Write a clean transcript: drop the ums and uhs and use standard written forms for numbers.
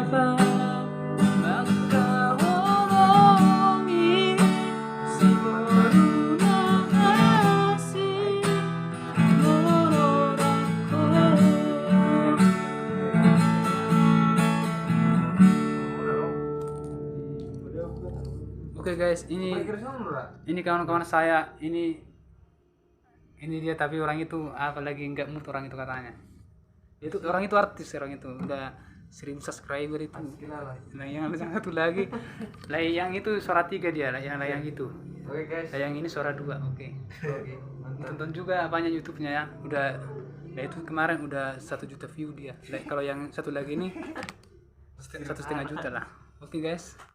apa maka hubungi sempurna kasih menurut aku. Oke guys, ini kawan-kawan saya, ini dia, tapi orang itu apalagi nggak mood orang itu katanya. Itu orang itu artis, orang itu udah 1000 subscriber itu. Nah yang satu lagi, lah yang itu suara 3 dia lah, yang itu. Oke guys. Yang ini suara 2. Oke. Mantap. Tonton juga apanya YouTube-nya ya. Udah, nah itu kemarin udah 1 juta view dia. Nah, kalau yang satu lagi ini 1,5 juta lah. Oke guys.